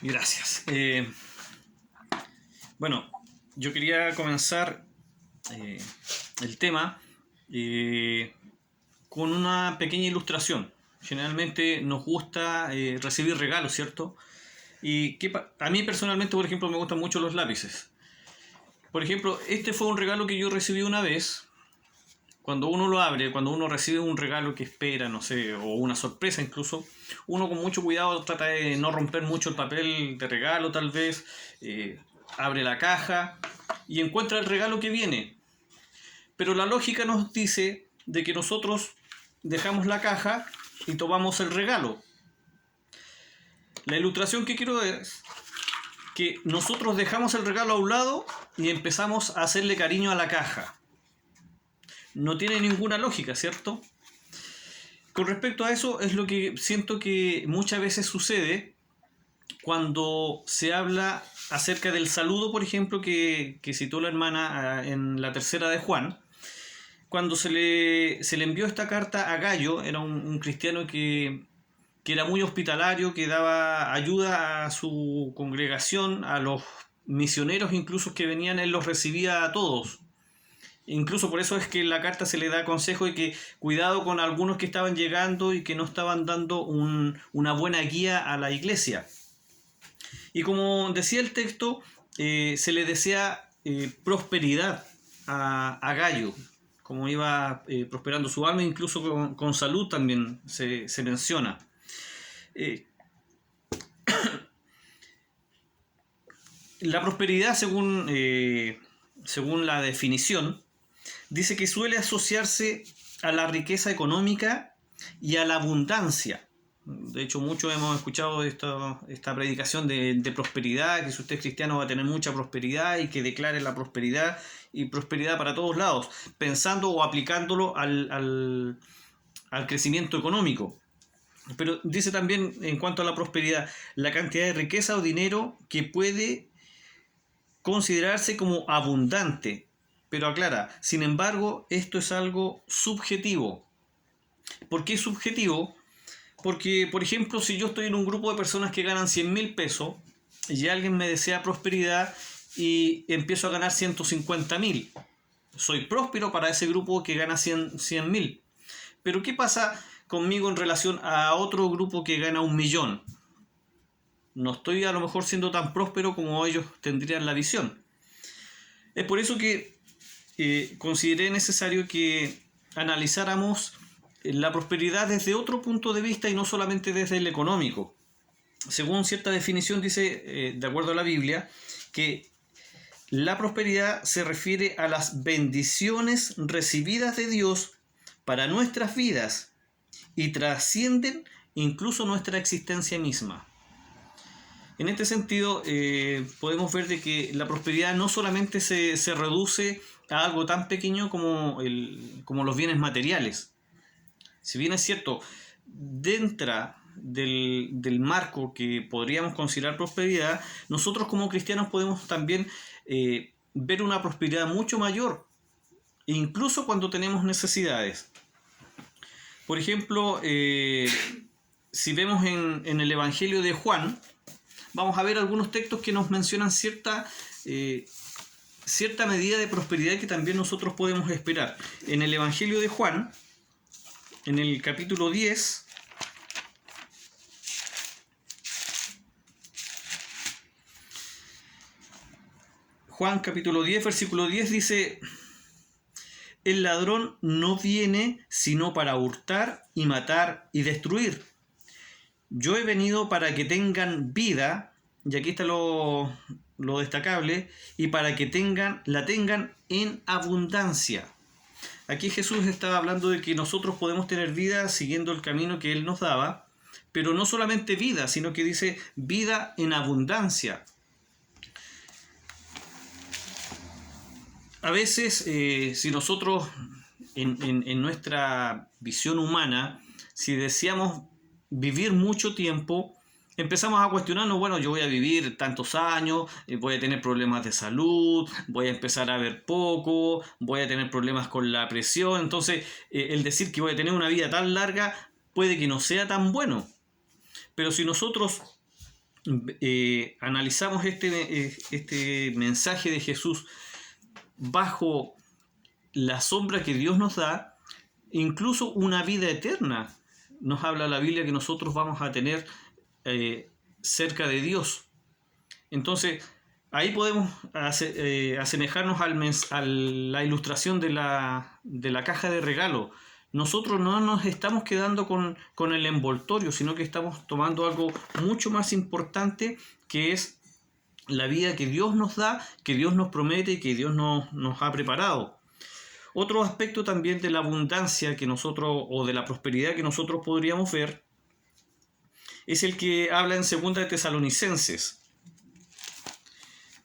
Gracias. Bueno, yo quería comenzar eh, el tema con una pequeña ilustración. Generalmente nos gusta recibir regalos, ¿cierto? Y a mí personalmente, por ejemplo, me gustan mucho los lápices. Por ejemplo, este fue un regalo que yo recibí una vez. Cuando uno lo abre, cuando uno recibe un regalo que espera, no sé, o una sorpresa incluso, uno con mucho cuidado trata de no romper mucho el papel de regalo tal vez, eh, abre la caja y encuentra el regalo que viene. Pero la lógica nos dice de que nosotros dejamos la caja y tomamos el regalo. La ilustración que quiero es que nosotros dejamos el regalo a un lado y empezamos a hacerle cariño a la caja. No tiene ninguna lógica, ¿cierto? Con respecto a eso, es lo que siento que muchas veces sucede cuando se habla acerca del saludo, por ejemplo, que citó la hermana en la tercera de Juan. Cuando se le envió esta carta a Gallo, era un cristiano que era muy hospitalario, que daba ayuda a su congregación, a los misioneros incluso que venían, él los recibía a todos. Incluso por eso es que en la carta se le da consejo de que cuidado con algunos que estaban llegando y que no estaban dando una buena guía a la iglesia. Y como decía el texto, se le desea prosperidad a Gallo, como iba prosperando su alma, incluso con salud también se menciona. La prosperidad, según la definición, dice que suele asociarse a la riqueza económica y a la abundancia. De hecho, muchos hemos escuchado esta predicación de prosperidad, que si usted es cristiano va a tener mucha prosperidad y que declare la prosperidad y prosperidad para todos lados, pensando o aplicándolo al crecimiento económico. Pero dice también en cuanto a la prosperidad, la cantidad de riqueza o dinero que puede considerarse como abundante. Pero aclara, sin embargo, esto es algo subjetivo. ¿Por qué subjetivo? Porque, por ejemplo, si yo estoy en un grupo de personas que ganan 100.000 pesos y alguien me desea prosperidad y empiezo a ganar 150.000, soy próspero para ese grupo que gana 100.000. Pero ¿qué pasa conmigo en relación a otro grupo que gana 1.000.000? No estoy a lo mejor siendo tan próspero como ellos tendrían la visión. Es por eso que consideré necesario que analizáramos la prosperidad desde otro punto de vista y no solamente desde el económico. Según cierta definición dice, de acuerdo a la Biblia, que la prosperidad se refiere a las bendiciones recibidas de Dios para nuestras vidas y trascienden incluso nuestra existencia misma. En este sentido, podemos ver de que la prosperidad no solamente se reduce a algo tan pequeño como los bienes materiales. Si bien es cierto, dentro del marco que podríamos considerar prosperidad, nosotros como cristianos podemos también ver una prosperidad mucho mayor, incluso cuando tenemos necesidades. Por ejemplo, si vemos en el Evangelio de Juan, vamos a ver algunos textos que nos mencionan cierta medida de prosperidad que también nosotros podemos esperar. En el Evangelio de Juan, en el capítulo 10, Juan capítulo 10, versículo 10 dice: el ladrón no viene sino para hurtar y matar y destruir. Yo he venido para que tengan vida, y aquí está lo destacable, y para que la tengan en abundancia. Aquí Jesús estaba hablando de que nosotros podemos tener vida siguiendo el camino que Él nos daba, pero no solamente vida, sino que dice vida en abundancia. A veces, si nosotros en nuestra visión humana, si deseamos vivir mucho tiempo, empezamos a cuestionarnos, bueno, yo voy a vivir tantos años, voy a tener problemas de salud, voy a empezar a ver poco, voy a tener problemas con la presión. Entonces, el decir que voy a tener una vida tan larga puede que no sea tan bueno. Pero si nosotros analizamos este mensaje de Jesús bajo la sombra que Dios nos da, incluso una vida eterna, nos habla la Biblia que nosotros vamos a tener cerca de Dios. Entonces, ahí podemos asemejarnos a la ilustración de la caja de regalo. Nosotros no nos estamos quedando con el envoltorio, sino que estamos tomando algo mucho más importante, que es la vida que Dios nos da, que Dios nos promete y que Dios nos ha preparado. Otro aspecto también de la abundancia que nosotros, o de la prosperidad que nosotros podríamos ver, es el que habla en 2 de Tesalonicenses.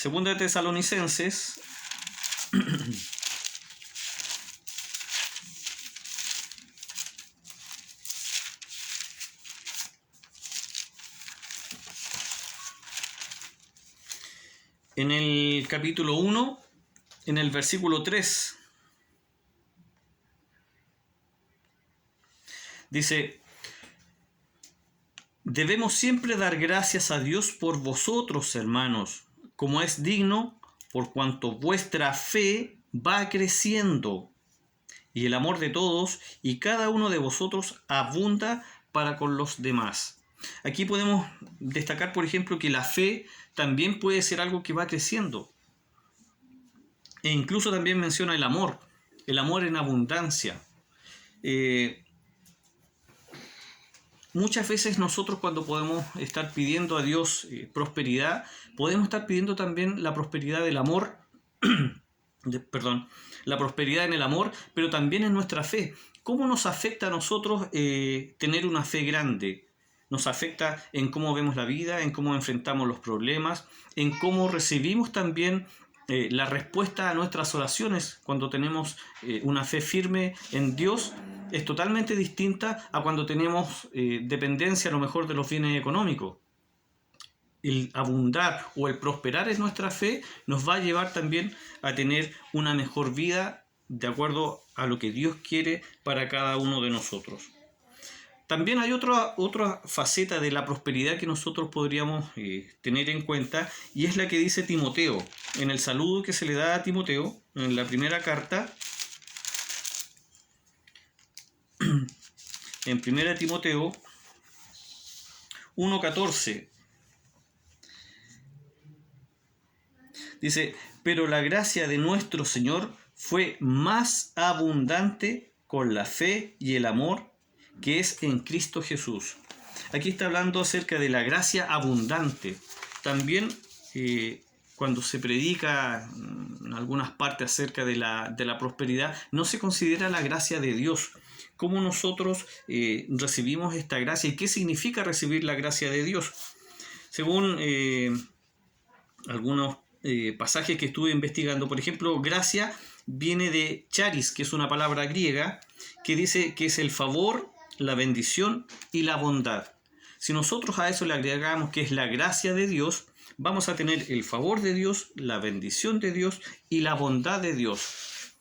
2 de Tesalonicenses en el capítulo 1, en el versículo 3, dice: debemos siempre dar gracias a Dios por vosotros, hermanos, como es digno, por cuanto vuestra fe va creciendo, y el amor de todos y cada uno de vosotros abunda para con los demás. Aquí podemos destacar, por ejemplo, que la fe también puede ser algo que va creciendo. E incluso también menciona el amor en abundancia. Muchas veces nosotros, cuando podemos estar pidiendo a Dios prosperidad, podemos estar pidiendo también la prosperidad del amor, la prosperidad en el amor, pero también en nuestra fe. ¿Cómo nos afecta a nosotros tener una fe grande? Nos afecta en cómo vemos la vida, en cómo enfrentamos los problemas, en cómo recibimos también la respuesta a nuestras oraciones. Cuando tenemos una fe firme en Dios, es totalmente distinta a cuando tenemos dependencia a lo mejor de los bienes económicos. El abundar o el prosperar en nuestra fe nos va a llevar también a tener una mejor vida de acuerdo a lo que Dios quiere para cada uno de nosotros. También hay otra faceta de la prosperidad que nosotros podríamos tener en cuenta, y es la que dice Timoteo, en el saludo que se le da a Timoteo, en la primera carta, en 1 Timoteo 1:14. Dice: pero la gracia de nuestro Señor fue más abundante con la fe y el amor que es en Cristo Jesús. Aquí está hablando acerca de la gracia abundante. También cuando se predica en algunas partes acerca de la prosperidad, no se considera la gracia de Dios. ¿Cómo nosotros recibimos esta gracia y qué significa recibir la gracia de Dios? Según algunos pasajes que estuve investigando, por ejemplo, gracia viene de charis, que es una palabra griega que dice que es el favor, la bendición y la bondad. Si nosotros a eso le agregamos que es la gracia de Dios, vamos a tener el favor de Dios, la bendición de Dios y la bondad de Dios.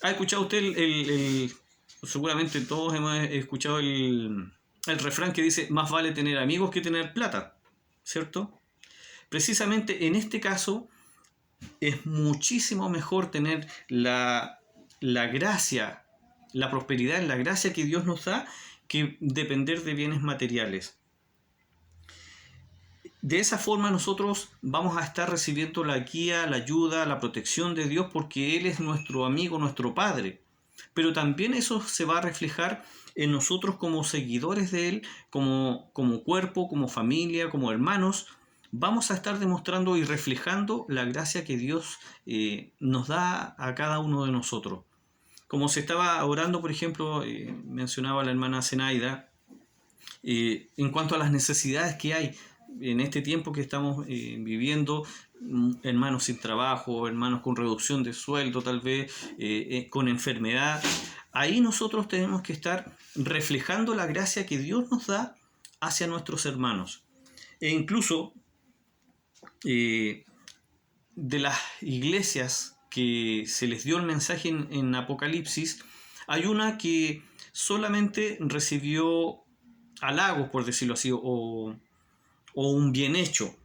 ¿Ha escuchado usted seguramente todos hemos escuchado el refrán que dice: más vale tener amigos que tener plata, ¿cierto? Precisamente en este caso es muchísimo mejor tener la gracia, la prosperidad en la gracia que Dios nos da, que depender de bienes materiales. De esa forma nosotros vamos a estar recibiendo la guía, la ayuda, la protección de Dios, porque Él es nuestro amigo, nuestro Padre. Pero también eso se va a reflejar en nosotros como seguidores de Él, como cuerpo, como familia, como hermanos. Vamos a estar demostrando y reflejando la gracia que Dios nos da a cada uno de nosotros. Como se estaba orando, por ejemplo, mencionaba la hermana Zenaida, en cuanto a las necesidades que hay en este tiempo que estamos viviendo, hermanos sin trabajo, hermanos con reducción de sueldo, tal vez con enfermedad. Ahí nosotros tenemos que estar reflejando la gracia que Dios nos da hacia nuestros hermanos. E incluso de las iglesias que se les dio el mensaje en Apocalipsis, hay una que solamente recibió halagos, por decirlo así, o o un bien hecho,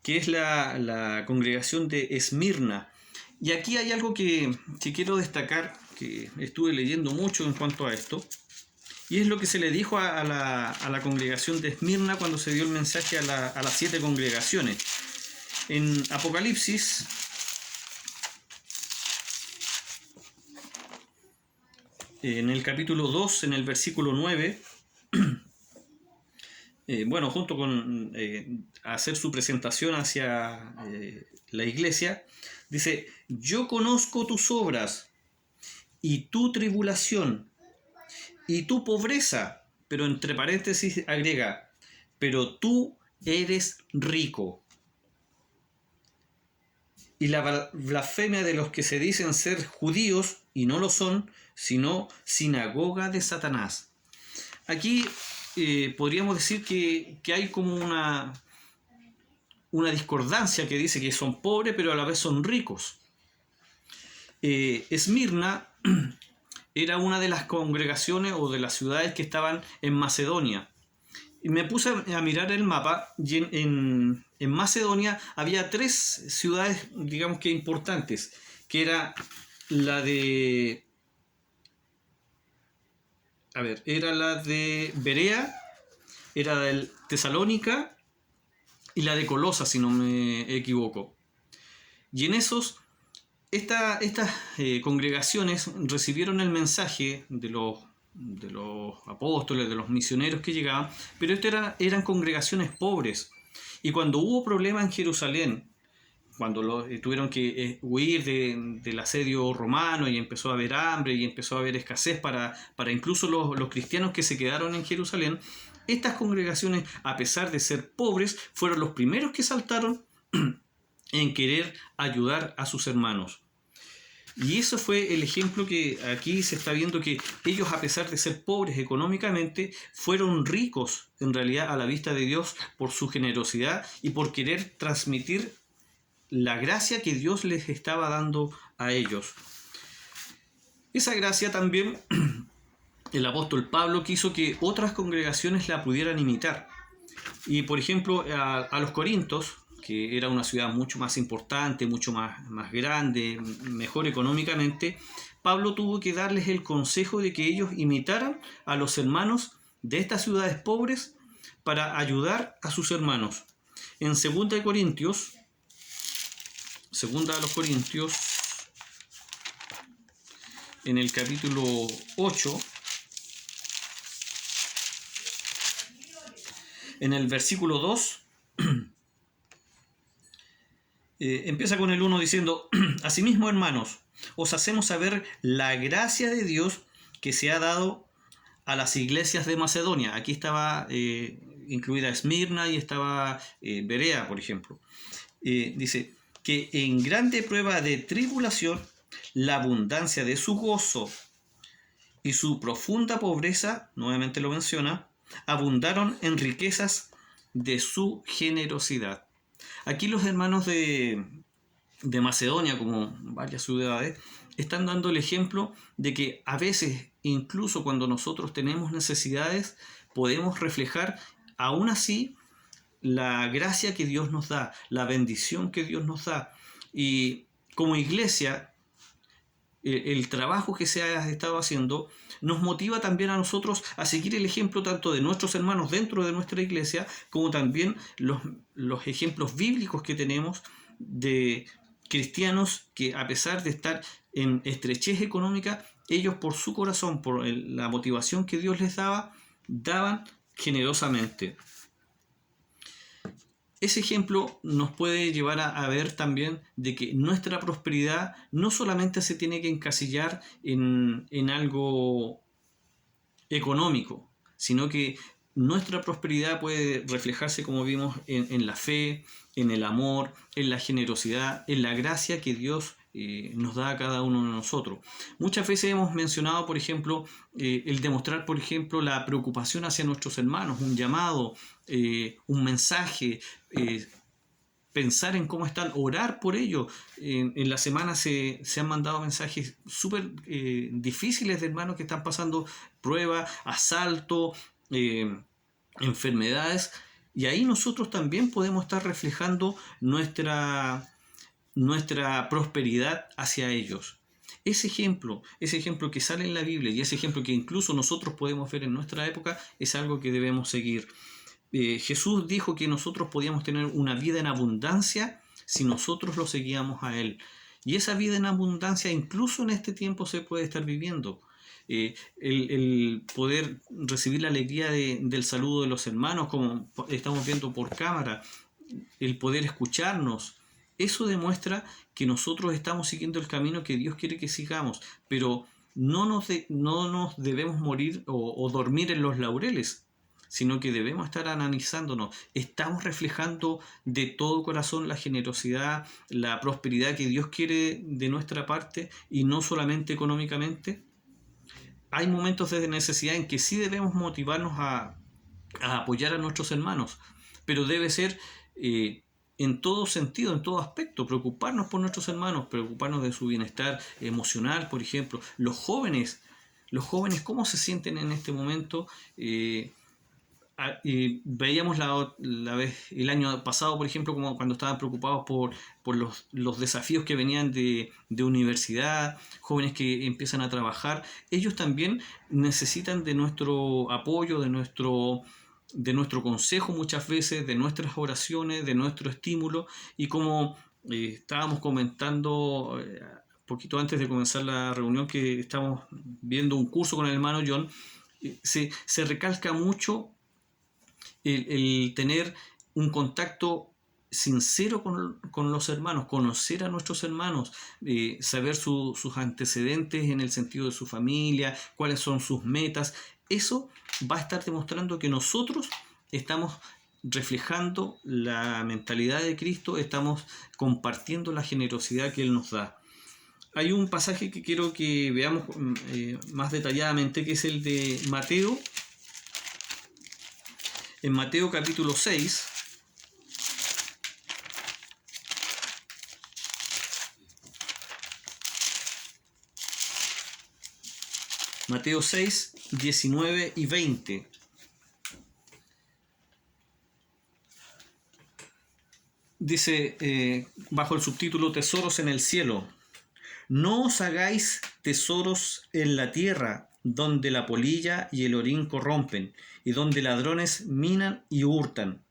que es la congregación de Esmirna. Y aquí hay algo que quiero destacar, que estuve leyendo mucho en cuanto a esto, y es lo que se le dijo a la congregación de Esmirna cuando se dio el mensaje a las 7 congregaciones. En Apocalipsis, en el capítulo 2, en el versículo 9, junto con hacer su presentación hacia la iglesia, dice: yo conozco tus obras y tu tribulación y tu pobreza, pero entre paréntesis agrega: pero tú eres rico. Y la blasfemia de los que se dicen ser judíos y no lo son, sino sinagoga de Satanás. Aquí podríamos decir que hay como una discordancia que dice que son pobres pero a la vez son ricos. Esmirna era una de las congregaciones o de las ciudades que estaban en Macedonia. Y me puse a mirar el mapa y en Macedonia había 3 ciudades, digamos que importantes, que era la de... era la de Berea, era la de Tesalónica y la de Colosa, si no me equivoco. Y en esos, estas congregaciones recibieron el mensaje de los apóstoles, de los misioneros que llegaban, pero estas eran congregaciones pobres. Y cuando hubo problemas en Jerusalén, cuando tuvieron que huir del asedio romano y empezó a haber hambre y empezó a haber escasez para incluso los cristianos que se quedaron en Jerusalén, estas congregaciones, a pesar de ser pobres, fueron los primeros que saltaron en querer ayudar a sus hermanos. Y eso fue el ejemplo que aquí se está viendo, que ellos, a pesar de ser pobres económicamente, fueron ricos en realidad a la vista de Dios por su generosidad y por querer transmitir la gracia que Dios les estaba dando a ellos. Esa gracia también el apóstol Pablo quiso que otras congregaciones la pudieran imitar. Y por ejemplo a los Corintios, que era una ciudad mucho más importante, mucho más grande, mejor económicamente, Pablo tuvo que darles el consejo de que ellos imitaran a los hermanos de estas ciudades pobres para ayudar a sus hermanos. En 2 de Corintios, segunda a los Corintios, en el capítulo 8, en el versículo 2, empieza con el 1 diciendo: asimismo, hermanos, os hacemos saber la gracia de Dios que se ha dado a las iglesias de Macedonia. Aquí estaba incluida Esmirna y estaba Berea, por ejemplo. Dice que en grande prueba de tribulación, la abundancia de su gozo y su profunda pobreza, nuevamente lo menciona, abundaron en riquezas de su generosidad. Aquí los hermanos de Macedonia, como varias ciudades, están dando el ejemplo de que a veces, incluso cuando nosotros tenemos necesidades, podemos reflejar aún así la gracia que Dios nos da, la bendición que Dios nos da. Y como iglesia, el trabajo que se ha estado haciendo nos motiva también a nosotros a seguir el ejemplo tanto de nuestros hermanos dentro de nuestra iglesia, como también los ejemplos bíblicos que tenemos de cristianos que, a pesar de estar en estrechez económica, ellos por su corazón, por la motivación que Dios les daba, daban generosamente. Ese ejemplo nos puede llevar a ver también de que nuestra prosperidad no solamente se tiene que encasillar en algo económico, sino que nuestra prosperidad puede reflejarse, como vimos, en la fe, en el amor, en la generosidad, en la gracia que Dios nos da a cada uno de nosotros. Muchas veces hemos mencionado, por ejemplo, el demostrar, por ejemplo, la preocupación hacia nuestros hermanos, un llamado, un mensaje, pensar en cómo están, orar por ellos. En la semana se han mandado mensajes súper difíciles de hermanos que están pasando pruebas, asalto, enfermedades, Y ahí nosotros también podemos estar reflejando nuestra prosperidad hacia ellos. Ese ejemplo que sale en la Biblia y ese ejemplo que incluso nosotros podemos ver en nuestra época es algo que debemos seguir. Jesús dijo que nosotros podíamos tener una vida en abundancia si nosotros lo seguíamos a Él. Y esa vida en abundancia incluso en este tiempo se puede estar viviendo. El poder recibir la alegría del saludo de los hermanos, como estamos viendo por cámara, el poder escucharnos, eso demuestra que nosotros estamos siguiendo el camino que Dios quiere que sigamos, pero no nos debemos morir o dormir en los laureles, sino que debemos estar analizándonos. ¿Estamos reflejando de todo corazón la generosidad, la prosperidad que Dios quiere de nuestra parte y no solamente económicamente? Hay momentos de necesidad en que sí debemos motivarnos a apoyar a nuestros hermanos, pero debe ser en todo sentido, en todo aspecto, preocuparnos por nuestros hermanos, preocuparnos de su bienestar emocional, por ejemplo. Los jóvenes, ¿cómo se sienten en este momento? Veíamos la vez, el año pasado, por ejemplo, como cuando estaban preocupados por los desafíos que venían de universidad, jóvenes que empiezan a trabajar. Ellos también necesitan de nuestro apoyo, de nuestro consejo muchas veces, de nuestras oraciones, de nuestro estímulo. Y como estábamos comentando poquito antes de comenzar la reunión, que estamos viendo un curso con el hermano John, se recalca mucho el tener un contacto sincero con los hermanos, conocer a nuestros hermanos, saber sus antecedentes en el sentido de su familia, cuáles son sus metas. Eso va a estar demostrando que nosotros estamos reflejando la mentalidad de Cristo, estamos compartiendo la generosidad que Él nos da. Hay un pasaje que quiero que veamos más detalladamente, que es el de Mateo. En Mateo capítulo 6, Mateo 6, 19 y 20. Dice, bajo el subtítulo Tesoros en el cielo: no os hagáis tesoros en la tierra, donde la polilla y el orín corrompen, y donde ladrones minan y hurtan,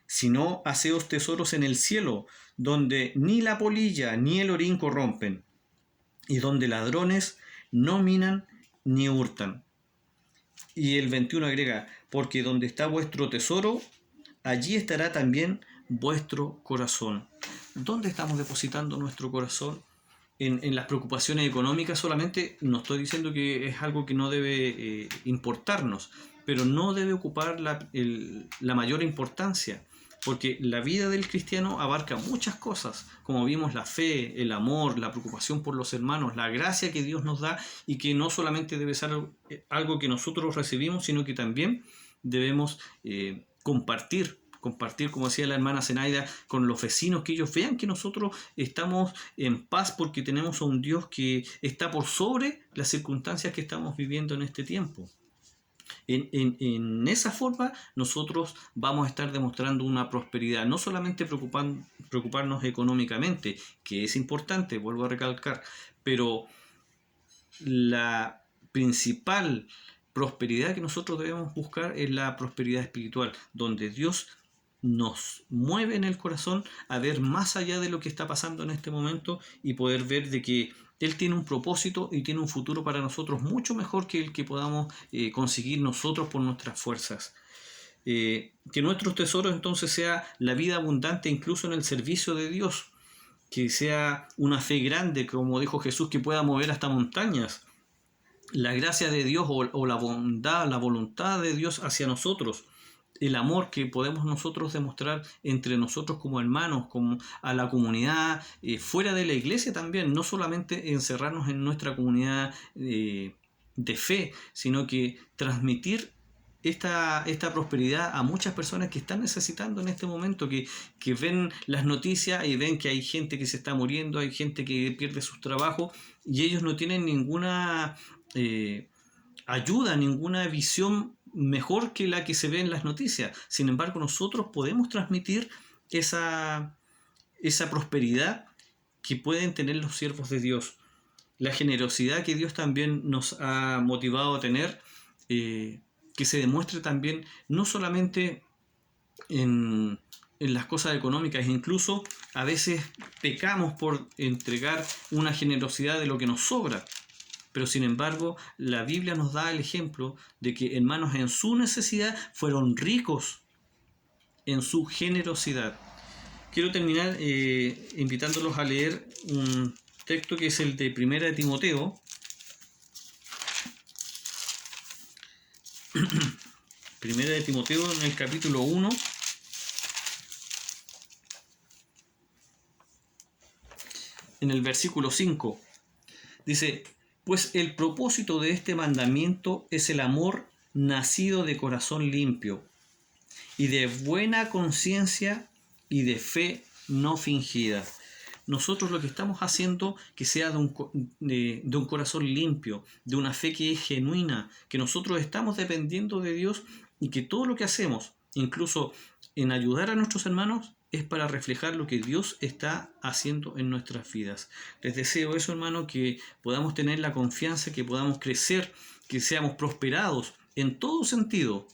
sino haceos tesoros en el cielo, donde ni la polilla ni el orín corrompen, y donde ladrones no minan ni hurtan. Y el 21 agrega: porque donde está vuestro tesoro, allí estará también vuestro corazón. ¿Dónde estamos depositando nuestro corazón? En las preocupaciones económicas solamente. No estoy diciendo que es algo que no debe importarnos, pero no debe ocupar la mayor importancia, porque la vida del cristiano abarca muchas cosas, como vimos: la fe, el amor, la preocupación por los hermanos, la gracia que Dios nos da, y que no solamente debe ser algo que nosotros recibimos, sino que también debemos compartir, como decía la hermana Zenaida, con los vecinos, que ellos vean que nosotros estamos en paz porque tenemos a un Dios que está por sobre las circunstancias que estamos viviendo en este tiempo. En esa forma nosotros vamos a estar demostrando una prosperidad, no solamente preocuparnos económicamente, que es importante, vuelvo a recalcar, pero la principal prosperidad que nosotros debemos buscar es la prosperidad espiritual, donde Dios nos mueve en el corazón a ver más allá de lo que está pasando en este momento y poder ver de que Él tiene un propósito y tiene un futuro para nosotros mucho mejor que el que podamos conseguir nosotros por nuestras fuerzas. Que nuestros tesoros entonces sea la vida abundante incluso en el servicio de Dios, que sea una fe grande, como dijo Jesús, que pueda mover hasta montañas, la gracia de Dios o la bondad, la voluntad de Dios hacia nosotros, el amor que podemos nosotros demostrar entre nosotros como hermanos, como a la comunidad, fuera de la iglesia también, no solamente encerrarnos en nuestra comunidad de fe, sino que transmitir esta prosperidad a muchas personas que están necesitando en este momento, que ven las noticias y ven que hay gente que se está muriendo, hay gente que pierde sus trabajos y ellos no tienen ninguna ayuda, ninguna visión mejor que la que se ve en las noticias. Sin embargo, nosotros podemos transmitir esa prosperidad que pueden tener los siervos de Dios. La generosidad que Dios también nos ha motivado a tener, que se demuestre también no solamente en las cosas económicas, incluso a veces pecamos por entregar una generosidad de lo que nos sobra. Pero sin embargo, la Biblia nos da el ejemplo de que hermanos en su necesidad fueron ricos en su generosidad. Quiero terminar invitándolos a leer un texto que es el de Primera de Timoteo. Primera de Timoteo en el capítulo 1. En el versículo 5. Dice: pues el propósito de este mandamiento es el amor nacido de corazón limpio y de buena conciencia y de fe no fingida. Nosotros lo que estamos haciendo que sea de un corazón limpio, de una fe que es genuina, que nosotros estamos dependiendo de Dios y que todo lo que hacemos, incluso en ayudar a nuestros hermanos, es para reflejar lo que Dios está haciendo en nuestras vidas. Les deseo eso, hermano, que podamos tener la confianza, que podamos crecer, que seamos prosperados en todo sentido,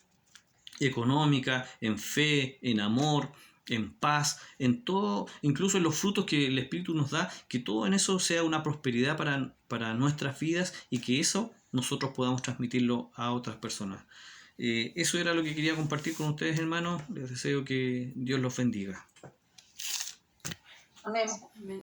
económica, en fe, en amor, en paz, en todo, incluso en los frutos que el Espíritu nos da, que todo en eso sea una prosperidad para nuestras vidas y que eso nosotros podamos transmitirlo a otras personas. Eso era lo que quería compartir con ustedes, hermanos. Les deseo que Dios los bendiga. Amén.